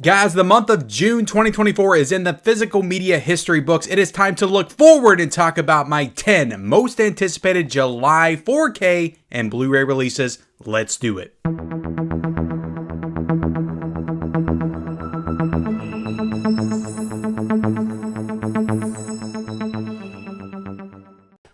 Guys, the month of June 2024 is in the physical media history books. It is time to look forward and talk about my 10 most anticipated July 4K and Blu-ray releases. Let's do it.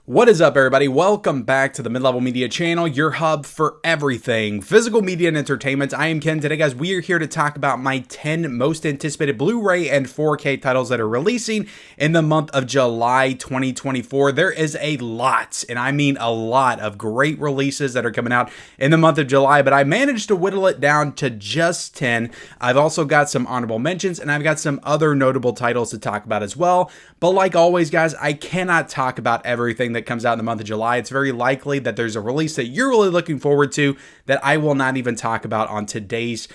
What is up, everybody? Welcome back to the Mid-Level Media channel, your hub for everything physical media and entertainment. I am Ken. Today, guys, we are here to talk about my 10 most anticipated Blu-ray and 4K titles that are releasing in the month of July 2024. There is a lot, and I mean a lot, of great releases that are coming out in the month of July, but I managed to whittle it down to just 10. I've also got some honorable mentions, and I've got some other notable titles to talk about as well. But like always, guys, I cannot talk about everything that comes out in the month of July. It's very likely that there's a release that you're really looking forward to that I will not even talk about on today's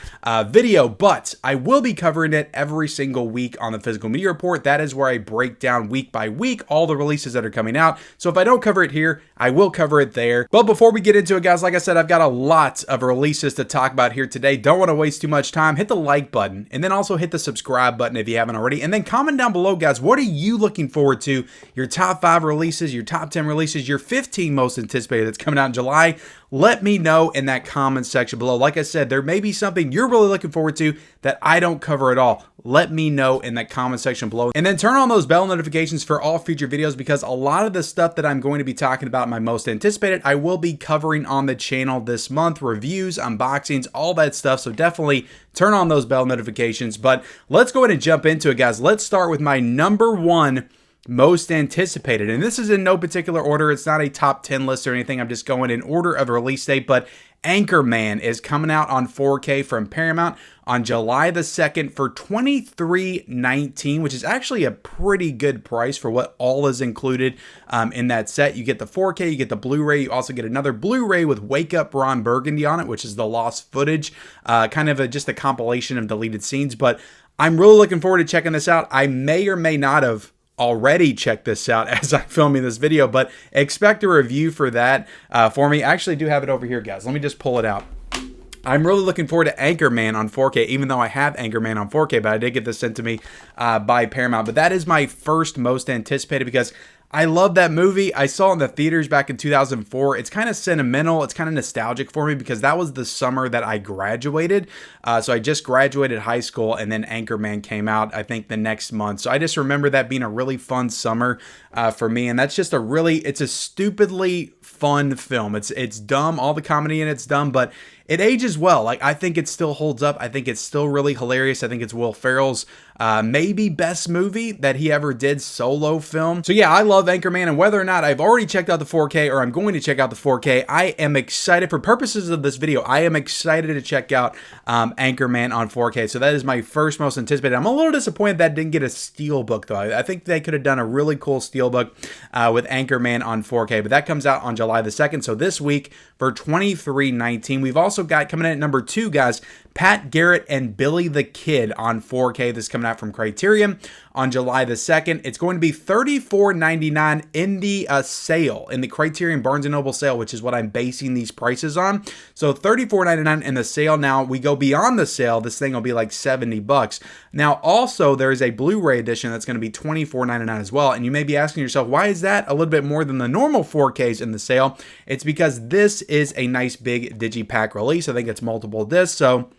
video, but I will be covering it every single week on the Physical Media Report. That is where I break down week by week all the releases that are coming out. So if I don't cover it here, I will cover it there. But before we get into it, guys, like I said, I've got a lot of releases to talk about here today. Don't want to waste too much time. Hit the like button and then also hit the subscribe button if you haven't already. And then comment down below, guys, what are you looking forward to? Your top 5 releases, your top 10 releases, your 15 most anticipated that's coming out in July. Let me know in that comment section below. Like I said, there may be something you're really looking forward to that I don't cover at all. Let me know in that comment section below. And then turn on those bell notifications for all future videos, because a lot of the stuff that I'm going to be talking about, my most anticipated, I will be covering on the channel this month. Reviews, unboxings, all that stuff. So definitely turn on those bell notifications. But let's go ahead and jump into it, guys. Let's start with my number 1 most anticipated, and this is in no particular order. It's not a top 10 list or anything. I'm just going in order of release date, but Anchorman is coming out on 4K from Paramount on July the 2nd for $23.19, which is actually a pretty good price for what all is included in that set. You get the 4K, you get the Blu-ray, you also get another Blu-ray with Wake Up Ron Burgundy on it, which is the lost footage, kind of just a compilation of deleted scenes. But I'm really looking forward to checking this out. I may or may not have already checked this out as I'm filming this video, but expect a review for that for me. I actually do have it over here, guys. Let me just pull it out. I'm really looking forward to Anchorman on 4K, even though I have Anchorman on 4K, but I did get this sent to me by Paramount. But that is my first most anticipated because I love that movie. I saw it in the theaters back in 2004. It's kind of sentimental. It's kind of nostalgic for me because that was the summer that I graduated. So I just graduated high school, and then Anchorman came out, I think, the next month. So I just remember that being a really fun summer for me. And that's just it's a stupidly fun film. It's dumb. All the comedy in it's dumb, but it ages well. Like, I think it still holds up. I think it's still really hilarious. I think it's Will Ferrell's maybe best movie that he ever did, solo film. So yeah, I love Anchorman, and whether or not I've already checked out the 4K or I'm going to check out the 4K, I am excited. For purposes of this video, I am excited to check out Anchorman on 4K. So that is my first most anticipated. I'm a little disappointed that didn't get a steelbook though. I think they could have done a really cool steelbook with Anchorman on 4K, but that comes out on July the 2nd. So this week for $23.19. We've also got coming in at number 2, guys, Pat Garrett and Billy the Kid on 4K. This is coming out from Criterion on July the 2nd. It's going to be $34.99 in the sale, in the Criterion Barnes & Noble sale, which is what I'm basing these prices on. So $34.99 in the sale. Now we go beyond the sale, this thing will be like $70. Now also there is a Blu-ray edition that's going to be $24.99 as well. And you may be asking yourself, why is that a little bit more than the normal 4Ks in the sale? It's because this is a nice big digipack release. I think it's multiple discs, so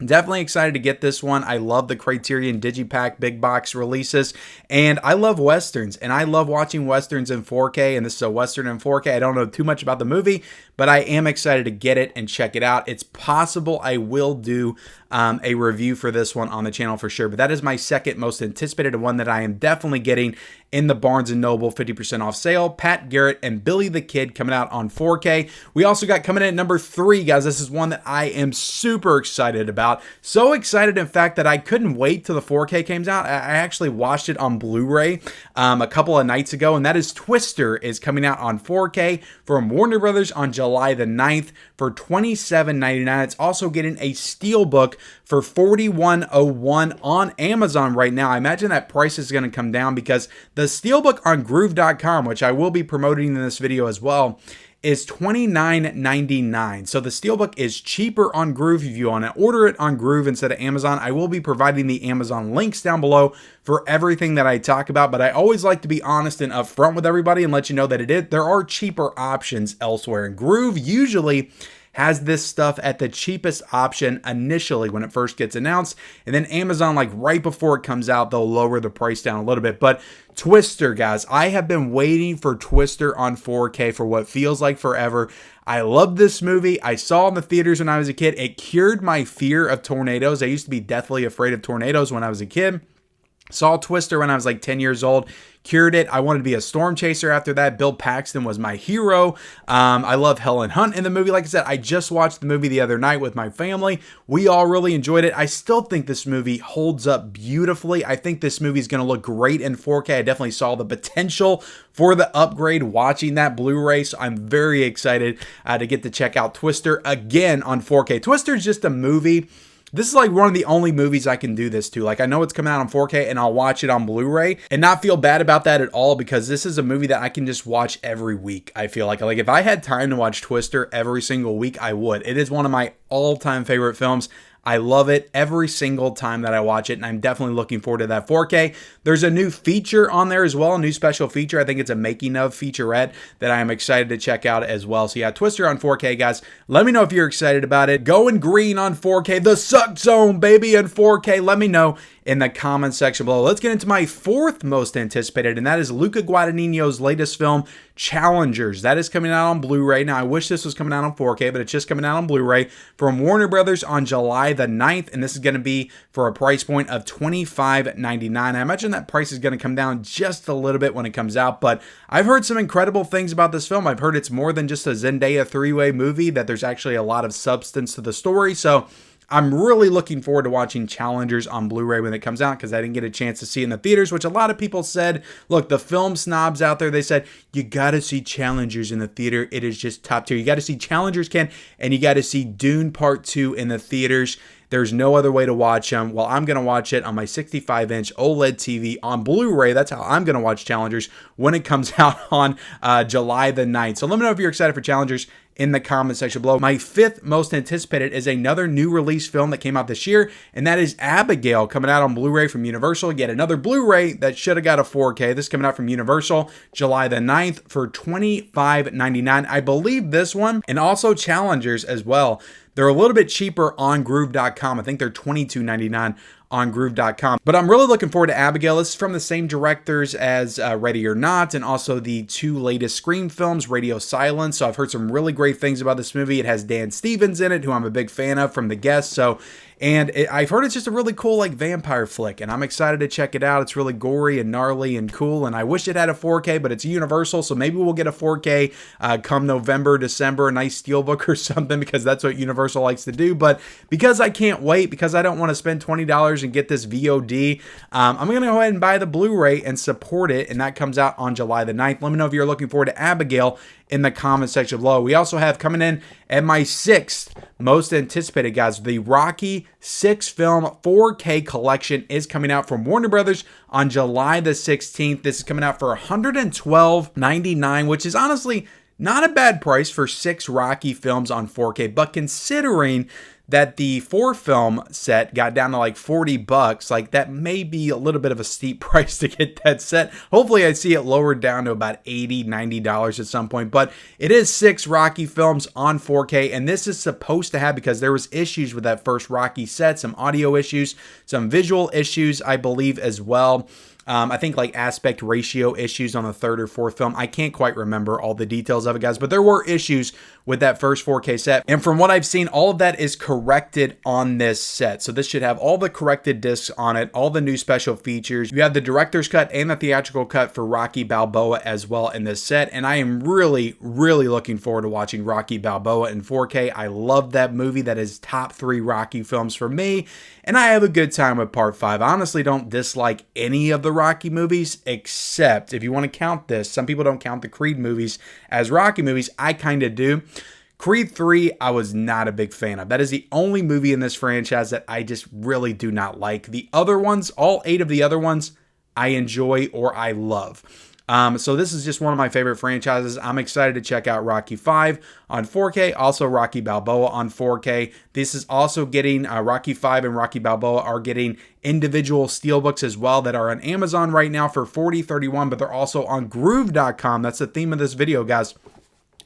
definitely excited to get this one. I love the Criterion Digipack big box releases, and I love Westerns, and I love watching Westerns in 4K, and this is a Western in 4K. I don't know too much about the movie, but I am excited to get it and check it out. It's possible I will do a review for this one on the channel for sure, but that is my second most anticipated one that I am definitely getting in the Barnes & Noble 50% off sale. Pat Garrett and Billy the Kid coming out on 4K. We also got coming in at number 3, guys. This is one that I am super excited about. So excited, in fact, that I couldn't wait till the 4K came out. I actually watched it on Blu-ray a couple of nights ago, and that is Twister is coming out on 4K from Warner Brothers on July the 9th for $27.99. It's also getting a steelbook for $41.01 on Amazon right now. I imagine that price is going to come down because the steelbook on Groove.com, which I will be promoting in this video as well, is $29.99. So the Steelbook is cheaper on Groove if you want to order it on Groove instead of Amazon. I will be providing the Amazon links down below for everything that I talk about, but I always like to be honest and upfront with everybody and let you know that there are cheaper options elsewhere. And Groove usually has this stuff at the cheapest option initially when it first gets announced, and then Amazon, like right before it comes out, they'll lower the price down a little bit. But Twister, guys, I have been waiting for Twister on 4K for what feels like forever. I love this movie. I saw it in the theaters when I was a kid. It cured my fear of tornadoes. I used to be deathly afraid of tornadoes when I was a kid. Saw Twister when I was like 10 years old, cured it. I wanted to be a storm chaser after that. Bill Paxton was my hero. I love Helen Hunt in the movie. Like I said, I just watched the movie the other night with my family. We all really enjoyed it. I still think this movie holds up beautifully. I think this movie is going to look great in 4K. I definitely saw the potential for the upgrade watching that Blu-ray, so I'm very excited to get to check out Twister again on 4K. Twister is just a movie. This is like one of the only movies I can do this to. Like, I know it's coming out on 4K and I'll watch it on Blu-ray and not feel bad about that at all, because this is a movie that I can just watch every week. I feel like if I had time to watch Twister every single week, I would. It is one of my all-time favorite films. I love it every single time that I watch it, and I'm definitely looking forward to that 4K. There's a new feature on there as well, a new special feature. I think it's a making of featurette that I am excited to check out as well. So yeah, Twister on 4K, guys. Let me know if you're excited about it. Going green on 4K, the suck zone, baby, in 4K. Let me know in the comment section below. Let's get into my fourth most anticipated, and that is Luca Guadagnino's latest film, Challengers. That is coming out on Blu-ray. Now, I wish this was coming out on 4K, but it's just coming out on Blu-ray from Warner Brothers on July the 9th, and this is going to be for a price point of $25.99. I imagine that price is going to come down just a little bit when it comes out, but I've heard some incredible things about this film. I've heard it's more than just a Zendaya three-way movie, that there's actually a lot of substance to the story, so I'm really looking forward to watching Challengers on Blu-ray when it comes out, because I didn't get a chance to see it in the theaters, which a lot of people said. Look, the film snobs out there, they said, you got to see Challengers in the theater. It is just top tier. You got to see Challengers, Ken, and you got to see Dune Part 2 in the theaters. There's no other way to watch them. Well, I'm going to watch it on my 65-inch OLED TV on Blu-ray. That's how I'm going to watch Challengers when it comes out on July the 9th. So let me know if you're excited for Challengers in the comment section below. My fifth most anticipated is another new release film that came out this year, and that is Abigail, coming out on Blu-ray from Universal. Yet another Blu-ray that should have got a 4K. This is coming out from Universal July the 9th for $25.99. I believe this one, and also Challengers as well, they're a little bit cheaper on Groove.com. I think they're $22.99 on Groove.com. But I'm really looking forward to Abigail. This is from the same directors as Ready or Not, and also the two latest Scream films, Radio Silence. So I've heard some really great things about this movie. It has Dan Stevens in it, who I'm a big fan of from The Guest. I've heard it's just a really cool like vampire flick, and I'm excited to check it out. It's really gory and gnarly and cool, and I wish it had a 4K, but it's Universal, so maybe we'll get a 4K come November, December, a nice steelbook or something, because that's what Universal likes to do. But because I can't wait, because I don't want to spend $20 and get this VOD, I'm going to go ahead and buy the Blu-ray and support it, and that comes out on July the 9th. Let me know if you're looking forward to Abigail in the comment section below. We also have coming in at my sixth most anticipated, guys, the Rocky 6 film 4K collection is coming out from Warner Brothers on July the 16th. This is coming out for $112.99, which is honestly not a bad price for 6 Rocky films on 4K, but considering that the 4-film set got down to like $40, like that may be a little bit of a steep price to get that set. Hopefully I see it lowered down to about $80, $90 at some point, but it is 6 Rocky films on 4K, and this is supposed to have, because there was issues with that first Rocky set, some audio issues, some visual issues, I believe as well. I think like aspect ratio issues on the 3rd or 4th film. I can't quite remember all the details of it, guys, but there were issues with that first 4K set. And from what I've seen, all of that is corrected on this set. So this should have all the corrected discs on it, all the new special features. You have the director's cut and the theatrical cut for Rocky Balboa as well in this set. And I am really, really looking forward to watching Rocky Balboa in 4K. I love that movie. That is top 3 Rocky films for me. And I have a good time with Part 5. I honestly don't dislike any of the Rocky movies, except if you want to count this, some people don't count the Creed movies as Rocky movies. I kind of do. Creed 3, I was not a big fan of. That is the only movie in this franchise that I just really do not like. The other ones, all 8 of the other ones, I enjoy or I love. So this is just one of my favorite franchises. I'm excited to check out Rocky 5 on 4K, also Rocky Balboa on 4K. This is also getting, Rocky 5 and Rocky Balboa are getting individual steelbooks as well that are on Amazon right now for $40.31, but they're also on Groove.com. That's the theme of this video, guys,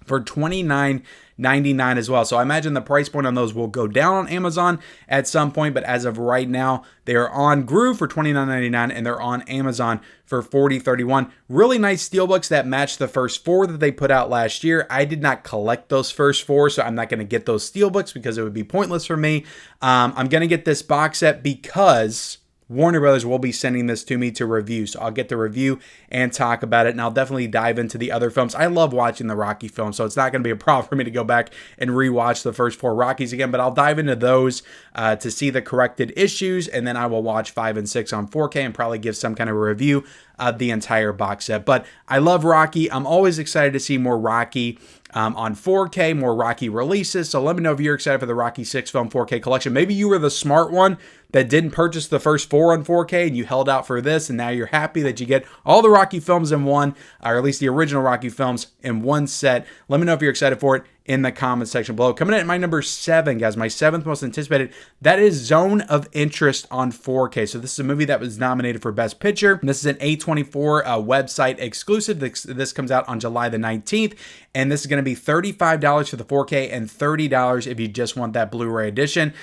for $29.99 as well. So I imagine the price point on those will go down on Amazon at some point, but as of right now, they are on Groove for $29.99 and they're on Amazon for $40.31. Really nice steelbooks that match the first 4 that they put out last year. I did not collect those first 4, so I'm not going to get those steelbooks because it would be pointless for me. I'm going to get this box set because Warner Brothers will be sending this to me to review. So I'll get the review and talk about it, and I'll definitely dive into the other films. I love watching the Rocky films, so it's not going to be a problem for me to go back and rewatch the first 4 Rockies again, but I'll dive into those to see the corrected issues, and then I will watch 5 and 6 on 4K and probably give some kind of a review of the entire box set. But I love Rocky. I'm always excited to see more Rocky on 4K, more Rocky releases. So let me know if you're excited for the Rocky 6 film 4K collection. Maybe you were the smart one that didn't purchase the first 4 on 4K and you held out for this, and now you're happy that you get all the Rocky films in one, or at least the original Rocky films in one set. Let me know if you're excited for it in the comment section below. Coming in at my number 7, guys, my 7th most anticipated, that is Zone of Interest on 4K. So this is a movie that was nominated for Best Picture. This is an A24 website exclusive. This comes out on July the 19th, and this is going to be $35 for the 4K and $30 if you just want that Blu-ray edition.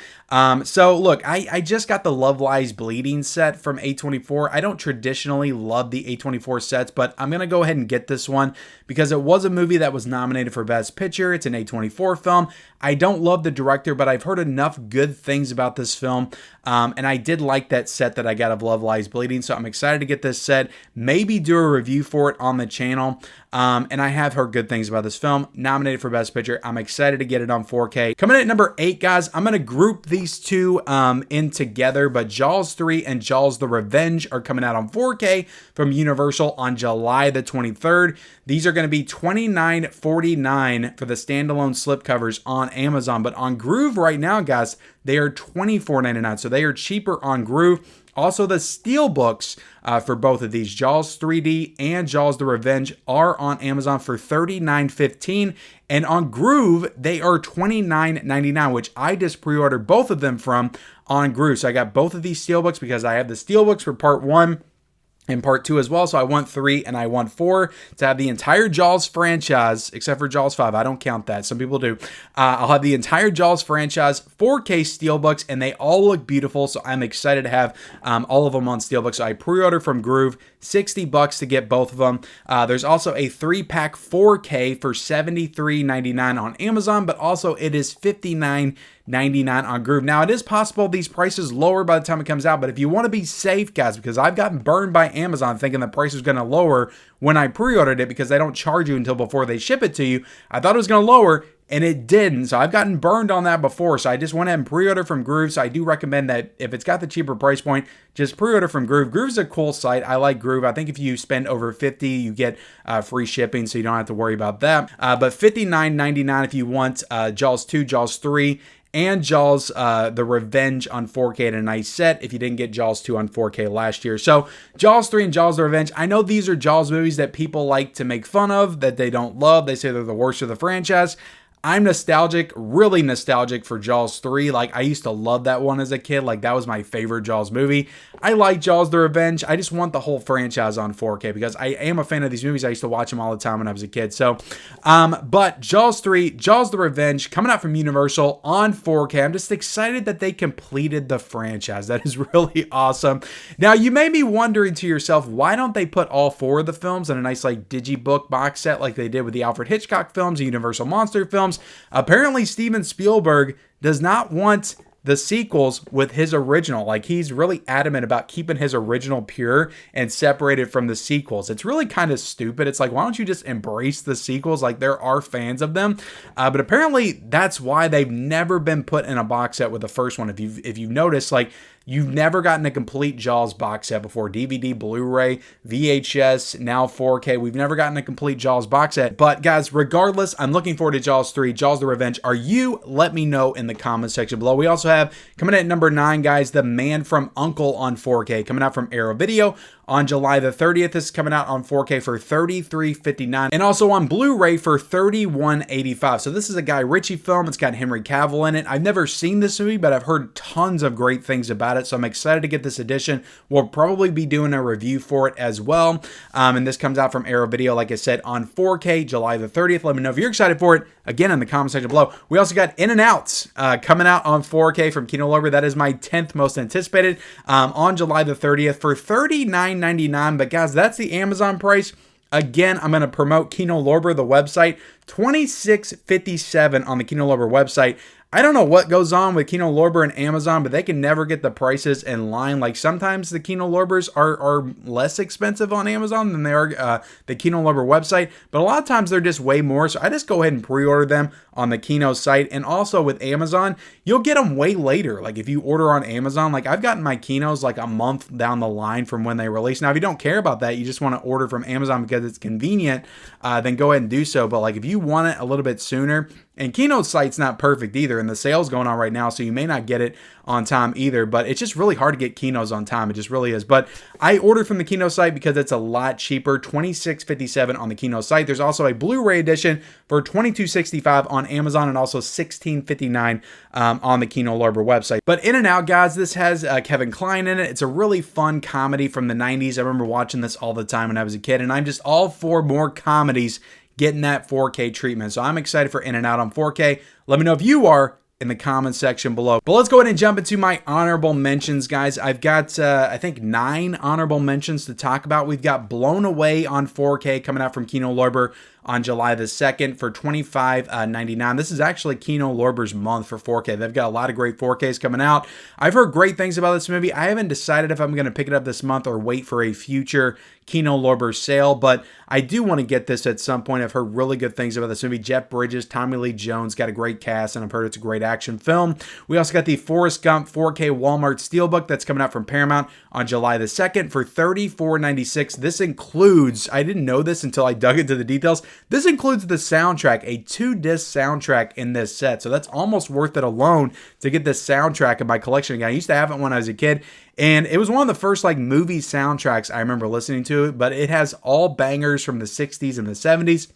So look, I just got the Love Lies Bleeding set from A24. I don't traditionally love the A24 sets, but I'm going to go ahead and get this one because it was a movie that was nominated for Best Picture. It's an A24 film. I don't love the director, but I've heard enough good things about this film, and I did like that set that I got of Love Lies Bleeding, so I'm excited to get this set, maybe do a review for it on the channel, and I have heard good things about this film, nominated for Best Picture. I'm excited to get it on 4K. Coming in at number 8, guys, I'm going to group these two in together, but Jaws 3 and Jaws the Revenge are coming out on 4K from Universal on July the 23rd. These are going to be $29.49 for the standalone slipcovers on Amazon, but on Groove right now, guys, they are $24.99, so they are cheaper on Groove. Also, the steelbooks for both of these, Jaws 3D and Jaws the Revenge, are on Amazon for $39.15, and on Groove, they are $29.99, which I just pre-ordered both of them from on Groove. So I got both of these steelbooks because I have the steelbooks for part 1 and part 2 as well. So I want 3 and I want 4 to have the entire Jaws franchise, except for Jaws 5. I don't count that. Some people do. I'll have the entire Jaws franchise 4K steelbooks, and they all look beautiful. So I'm excited to have all of them on steelbook. So I pre-ordered from Groove, $60 to get both of them. There's also a 3-pack 4K for $73.99 on Amazon, but also it is $59.99 on Groove. Now, it is possible these prices lower by the time it comes out, but if you want to be safe, guys, because I've gotten burned by Amazon thinking the price was going to lower when I pre-ordered it because they don't charge you until before they ship it to you. I thought it was going to lower, and it didn't. So I've gotten burned on that before. So I just went ahead and pre-ordered from Groove. So I do recommend that if it's got the cheaper price point, just pre-order from Groove. Groove's a cool site. I like Groove. I think if you spend over $50, you get free shipping, so you don't have to worry about that. But $59.99 if you want Jaws 2, Jaws 3, and Jaws the Revenge on 4K in a nice set if you didn't get Jaws 2 on 4K last year. So Jaws 3 and Jaws the Revenge, I know these are Jaws movies that people like to make fun of, that they don't love. They say they're the worst of the franchise. I'm nostalgic, really nostalgic for Jaws 3. Like, I used to love that one as a kid. Like, that was my favorite Jaws movie. I like Jaws the Revenge. I just want the whole franchise on 4K because I am a fan of these movies. I used to watch them all the time when I was a kid. So, but Jaws 3, Jaws the Revenge, coming out from Universal on 4K. I'm just excited that they completed the franchise. That is really awesome. Now, you may be wondering to yourself, why don't they put all 4 of the films in a nice, like, digibook box set like they did with the Alfred Hitchcock films, the Universal Monster films? Apparently, Steven Spielberg does not want the sequels with his original. Like, he's really adamant about keeping his original pure and separated from the sequels. It's really kind of stupid. It's like, why don't you just embrace the sequels? Like, there are fans of them. But apparently, that's why they've never been put in a box set with the first one. If you've noticed, like, You've never gotten a complete Jaws box set before. DVD, Blu-ray, VHS, now 4K. We've never gotten a complete Jaws box set. But guys, regardless, I'm looking forward to Jaws 3, Jaws the Revenge. Are you? Let me know in the comments section below. We also have, coming at number 9, guys, The Man from U.N.C.L.E. on 4K, coming out from Arrow Video on July the 30th. This is coming out on 4K for $33.59 and also on Blu-ray for $31.85. So this is a Guy Ritchie film. It's got Henry Cavill in it. I've never seen this movie, but I've heard tons of great things about it. So I'm excited to get this edition. We'll probably be doing a review for it as well. And this comes out from Arrow Video, like I said, on 4K, July the 30th. Let me know if you're excited for it. Again, in the comment section below. We also got In-N-Out coming out on 4K from Kino Lorber. That is my 10th most anticipated on July the 30th for $39.99. But guys, that's the Amazon price. Again, I'm going to promote Kino Lorber, the website, $26.57 on the Kino Lorber website. I don't know what goes on with Kino Lorber and Amazon, but they can never get the prices in line. Like sometimes the Kino Lorbers are less expensive on Amazon than they are the Kino Lorber website, but a lot of times they're just way more. So I just go ahead and pre-order them on the Kino site. And also with Amazon, you'll get them way later. Like if you order on Amazon, like I've gotten my Kinos like a month down the line from when they release. Now, if you don't care about that, you just want to order from Amazon because it's convenient, then go ahead and do so. But like if you want it a little bit sooner, and Kino's site's not perfect either, and the sale's going on right now, so you may not get it on time either, but it's just really hard to get Kinos on time. It just really is. But I ordered from the Kino site because it's a lot cheaper, $26.57 on the Kino site. There's also a Blu-ray edition for $22.65 on Amazon and also $16.59 on the Kino Lorber website. But In-N-Out, guys, this has Kevin Kline in it. It's a really fun comedy from the 90s. I remember watching this all the time when I was a kid, and I'm just all for more comedies getting that 4K treatment. So I'm excited for In-N-Out on 4K. Let me know if you are in the comment section below. But let's go ahead and jump into my honorable mentions, guys. I've got, I think, 9 honorable mentions to talk about. We've got Blown Away on 4K coming out from Kino Lorber on July the 2nd for $25.99. This is actually Kino Lorber's month for 4K. They've got a lot of great 4Ks coming out. I've heard great things about this movie. I haven't decided if I'm going to pick it up this month or wait for a future Kino Lorber sale, but I do want to get this at some point. I've heard really good things about this movie. Jeff Bridges, Tommy Lee Jones, got a great cast, and I've heard it's a great action film. We also got the Forrest Gump 4K Walmart Steelbook that's coming out from Paramount on July the 2nd for $34.96. This includes, I didn't know this until I dug into the details, this includes the soundtrack, a 2-disc soundtrack in this set. So that's almost worth it alone to get this soundtrack in my collection again. I used to have it when I was a kid, and it was one of the first like movie soundtracks I remember listening to, but it has all bangers from the 60s and the 70s.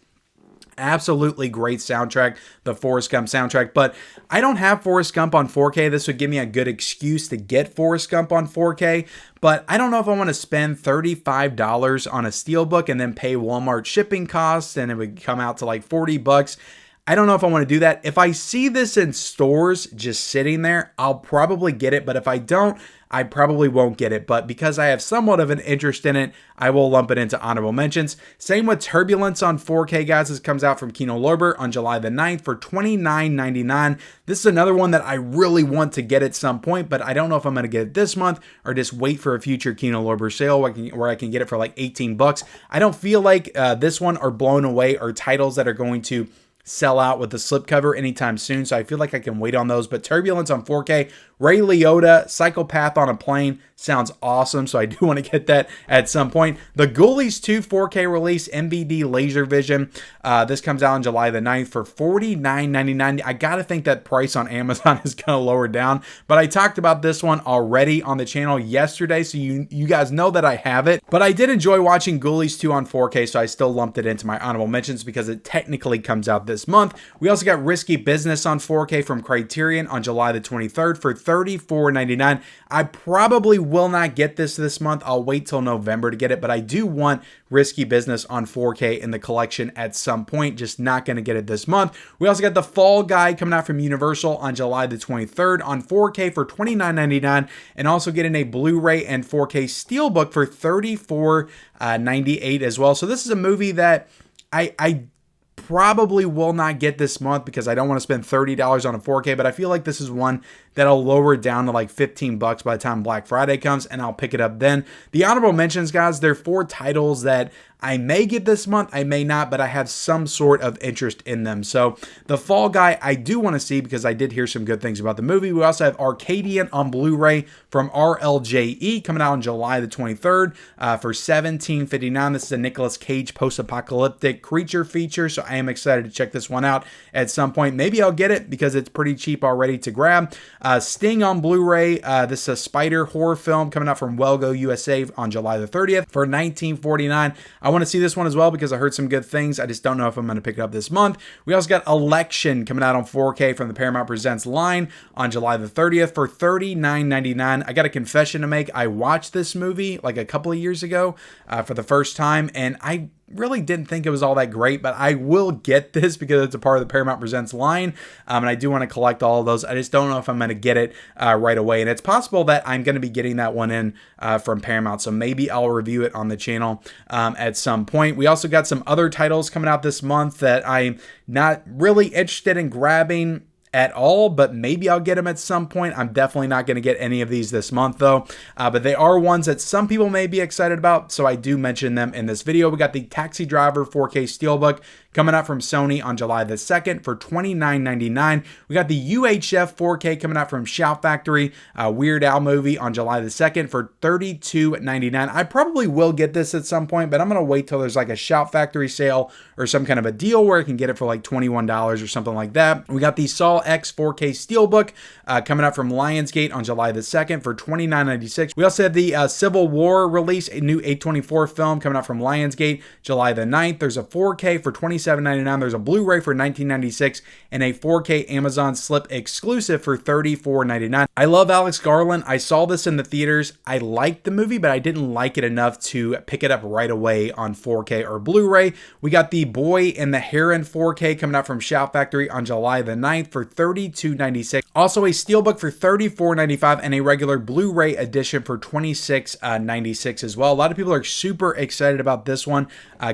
Absolutely great soundtrack, the Forrest Gump soundtrack. But I don't have Forrest Gump on 4K. This would give me a good excuse to get Forrest Gump on 4K. But I don't know if I want to spend $35 on a steelbook and then pay Walmart shipping costs, and it would come out to like $40. I don't know if I want to do that. If I see this in stores just sitting there, I'll probably get it. But if I don't, I probably won't get it. But because I have somewhat of an interest in it, I will lump it into honorable mentions. Same with Turbulence on 4K, guys. This comes out from Kino Lorber on July the 9th for $29.99. This is another one that I really want to get at some point, but I don't know if I'm going to get it this month or just wait for a future Kino Lorber sale where I can get it for like $18. I don't feel like this one or Blown Away are titles that are going to sell out with the slipcover anytime soon, so I feel like I can wait on those. But Turbulence on 4K, Ray Liotta, Psychopath on a Plane sounds awesome, so I do want to get that at some point. The Ghoulies 2 4K release, MVD Laservision. This comes out on July the 9th for $49.99. I gotta think that price on Amazon is gonna lower down, but I talked about this one already on the channel yesterday, so you guys know that I have it. But I did enjoy watching Ghoulies 2 on 4K, so I still lumped it into my honorable mentions because it technically comes out this month. We also got Risky Business on 4K from Criterion on July the 23rd for $34.99. I probably will not get this month. I'll wait till November to get it, but I do want Risky Business on 4K in the collection at some point. Just not going to get it this month. We also got The Fall Guy coming out from Universal on July the 23rd on 4K for $29.99, and also getting a Blu-ray and 4K Steelbook for $34.98 as well. So this is a movie that I probably will not get this month because I don't want to spend $30 on a 4K, but I feel like this is one that'll lower it down to like 15 bucks by the time Black Friday comes, and I'll pick it up then. The honorable mentions, guys, they're 4 titles that I may get this month, I may not, but I have some sort of interest in them. So The Fall Guy, I do want to see because I did hear some good things about the movie. We also have Arcadian on Blu-ray from RLJE coming out on July the 23rd for $17.59. This is a Nicolas Cage post-apocalyptic creature feature, so I am excited to check this one out at some point. Maybe I'll get it because it's pretty cheap already to grab. Sting on Blu-ray. This is a spider horror film coming out from Well-Go USA on July the 30th for $19.49. I want to see this one as well because I heard some good things. I just don't know if I'm going to pick it up this month. We also got Election coming out on 4K from the Paramount Presents line on July the 30th for $39.99. I got a confession to make. I watched this movie like a couple of years ago for the first time, and I really didn't think it was all that great, but I will get this because it's a part of the Paramount Presents line, and I do want to collect all of those. I just don't know if I'm going to get it right away, and it's possible that I'm going to be getting that one in from Paramount, so maybe I'll review it on the channel at some point. We also got some other titles coming out this month that I'm not really interested in grabbing at all, but maybe I'll get them at some point. I'm definitely not going to get any of these this month though, but they are ones that some people may be excited about, so I do mention them in this video. We got the Taxi Driver 4K Steelbook coming out from Sony on July the 2nd for $29.99. We got the UHF 4K coming out from Shout Factory, Weird Al movie on July the 2nd for $32.99. I probably will get this at some point, but I'm going to wait till there's like a Shout Factory sale or some kind of a deal where I can get it for like $21 or something like that. We got the Saw X 4K Steelbook coming out from Lionsgate on July the 2nd for $29.96. We also have the Civil War release, a new A24 film coming out from Lionsgate July the 9th. There's a 4K for $27.99. There's a Blu-ray for $19.96 and a 4K Amazon Slip exclusive for $34.99. I love Alex Garland. I saw this in the theaters. I liked the movie, but I didn't like it enough to pick it up right away on 4K or Blu-ray. We got the Boy and the Heron 4K coming out from Shout Factory on July the 9th for $32.96. Also a Steelbook for $34.95 and a regular Blu-ray edition for $26.96 as well. A lot of people are super excited about this one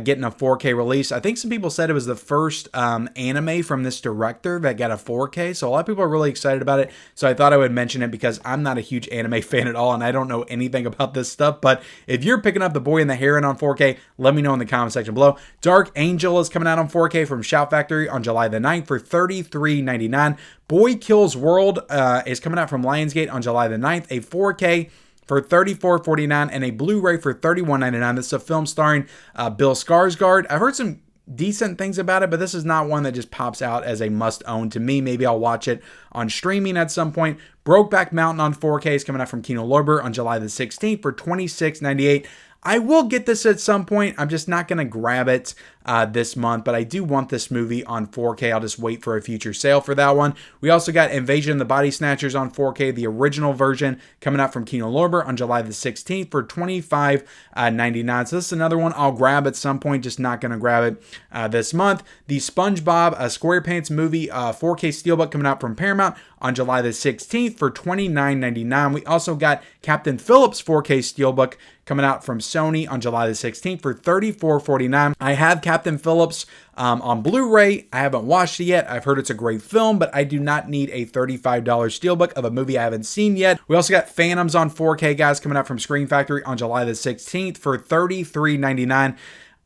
getting a 4K release. I think some people said it was the first anime from this director that got a 4K, so a lot of people are really excited about it. So I thought I would mention it because I'm not a huge anime fan at all and I don't know anything about this stuff, but if you're picking up The Boy and the Heron on 4K, let me know in the comment section below. Dark Angel is coming out on 4K from Shout Factory on July the 9th for $33.99. Boy Kills World is coming out from Lionsgate on July the 9th, a 4K for $34.49 and a Blu-ray for $31.99. This is a film starring Bill Skarsgård. I've heard some decent things about it, but this is not one that just pops out as a must-own to me. Maybe I'll watch it on streaming at some point. Brokeback Mountain on 4K is coming out from Kino Lorber on July the 16th for $26.98. I will get this at some point. I'm just not going to grab it this month, but I do want this movie on 4K. I'll just wait for a future sale for that one. We also got Invasion of the Body Snatchers on 4K, the original version, coming out from Kino Lorber on July the 16th for $25.99. So this is another one I'll grab at some point, just not going to grab it this month. The SpongeBob SquarePants movie 4K Steelbook coming out from Paramount on July the 16th for $29.99. We also got Captain Phillips 4K Steelbook coming out from Sony on July the 16th for $34.49. I have Captain Phillips on Blu-ray. I haven't watched it yet. I've heard it's a great film, but I do not need a $35 steelbook of a movie I haven't seen yet. We also got Phantoms on 4K, guys, coming out from Screen Factory on July the 16th for $33.99.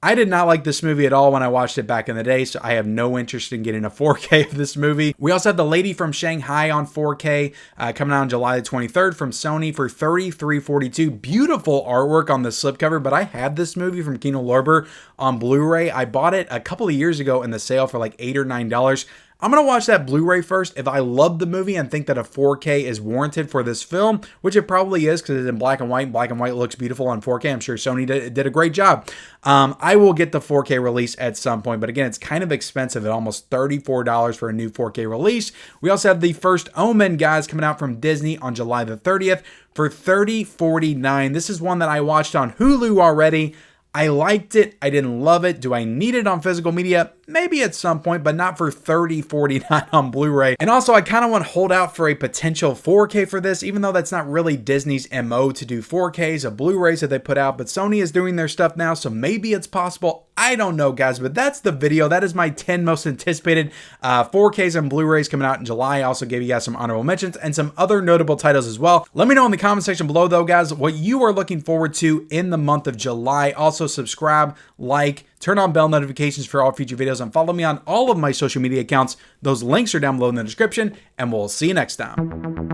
I did not like this movie at all when I watched it back in the day, so I have no interest in getting a 4K of this movie. We also have The Lady from Shanghai on 4K coming out on July the 23rd from Sony for $33.42. Beautiful artwork on the slipcover, but I had this movie from Kino Lorber on Blu-ray. I bought it a couple of years ago in the sale for like $8 or $9. I'm going to watch that Blu-ray first. If I love the movie and think that a 4K is warranted for this film, which it probably is because it's in black and white. Black and white looks beautiful on 4K. I'm sure Sony did a great job. I will get the 4K release at some point, but again, it's kind of expensive at almost $34 for a new 4K release. We also have The First Omen, guys, coming out from Disney on July the 30th for $30.49. This is one that I watched on Hulu already. I liked it. I didn't love it. Do I need it on physical media? maybe at some point, but not for $30.49 on Blu-ray. And also, I kind of want to hold out for a potential 4K for this, even though that's not really Disney's MO to do 4Ks of Blu-rays that they put out, but Sony is doing their stuff now, so maybe it's possible. I don't know, guys, but that's the video. That is my 10 most anticipated 4Ks and Blu-rays coming out in July. I also gave you guys some honorable mentions and some other notable titles as well. Let me know in the comment section below, though, guys, what you are looking forward to in the month of July. Also, subscribe, like, turn on bell notifications for all future videos, and follow me on all of my social media accounts. Those links are down below in the description, and we'll see you next time.